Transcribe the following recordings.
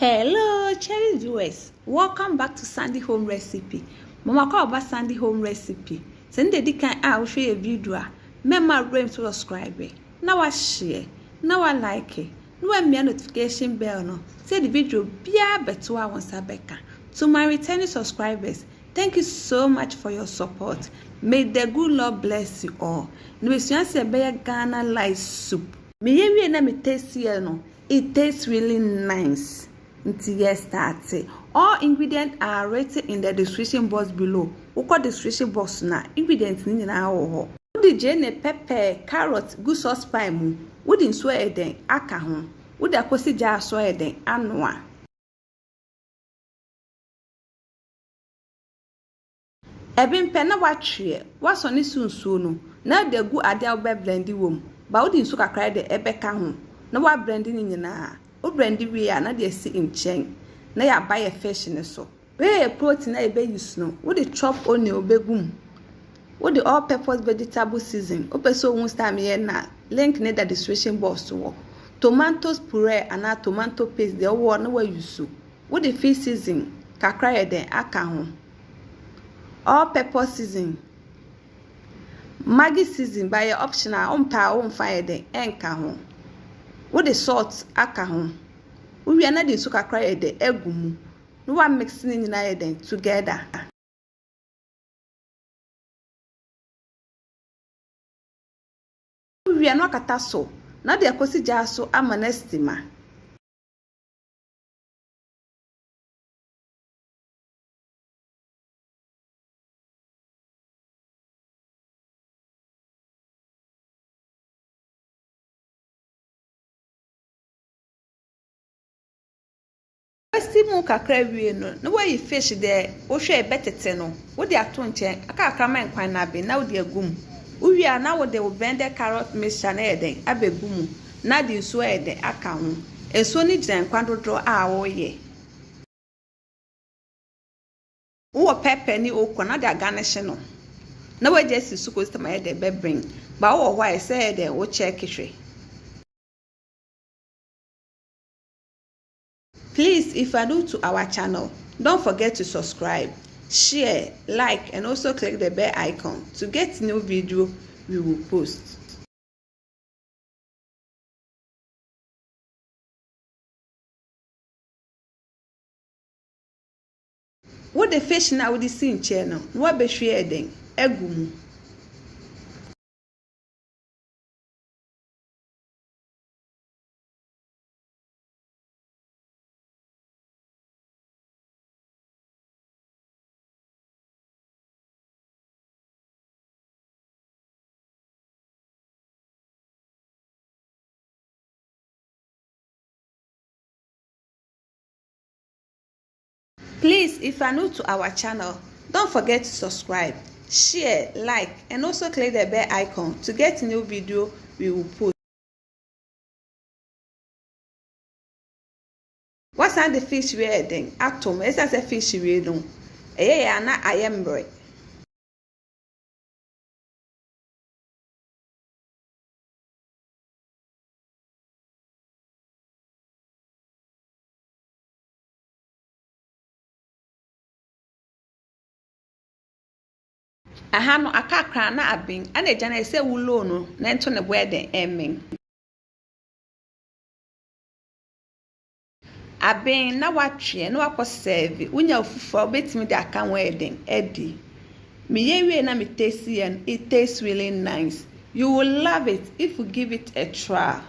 Hello, cherry viewers. Welcome back to Sandy Home Recipe. Mama call about Sandy Home Recipe. Send the can I share a video. Remember to subscribe. Now I share. Now I like it. No me notification bell no. Say the video be better once Abeka. To my returning subscribers, thank you so much for your support. May the good Lord bless you all. No say be Ghana light soup. Me na me taste no. It tastes really nice. Until yes, start. All ingredients are rated in the description box below. Uko description box na ingredients ni na ho. Udi jene pepper, carrot, good sauce pie mu. Udi nso eden aka ho. Udi akosi ja so eden anoa. Ebin pe na watwe, waso ni sunsuo no. Na de gu ade a obe blendi wom. Ba udi nso kakra de ebeka ho. Na wa blendi ni nyina. O brandy we na dey see in chen na ya buy a fish ne so we protein na e be use no we dey chop onion obegum we dey all purpose vegetable season o person won start me na link ne the description box wo tomatoes puree and tomato paste dey wo na we use we dey fish season kakra ye den aka ho all purpose season Maggi season by optional on pa on fire den enka ho with the salt aka ho we are na dey so kakra ye de egum no one mixing in na den together we are no kata so na dey akosi ja so amanestima Stimu kakra wie no why fish there wo hwe betete no wo de ato nchen aka krama nkwan na be na wo de agum wo wi na wo de wo blended carrot mixture na eden abegum na de nso eden aka ho enso ni gyan nkwan dodro a wo ye wo pepper ni okro na de garnish no na wo just suko system e de be bring ba wo why say de wo check hwe. Please, if you are new to our channel, don't forget to subscribe, share, like, and also click the bell icon to get new video we will post. What the fish now with the scene channel? What be share then? Egumu. Please, if you are new to our channel, don't forget to subscribe, share, like, and also click the bell icon to get new video we will post. What's on the fish we are then? Atom, it's as a fish we don't. Na I am break. Aha no akakra na abin ana eja na ese wulo no na ento ne boye den emen abin na watwe na wakọ serve unya ofufu obetimi de aka ho eden edi me wie na me taste and it tastes really nice. You will love it if you give it a try.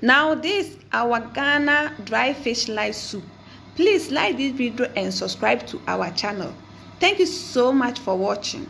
Now this our Ghana dry fish light soup. Please like this video and subscribe to our channel. Thank you so much for watching.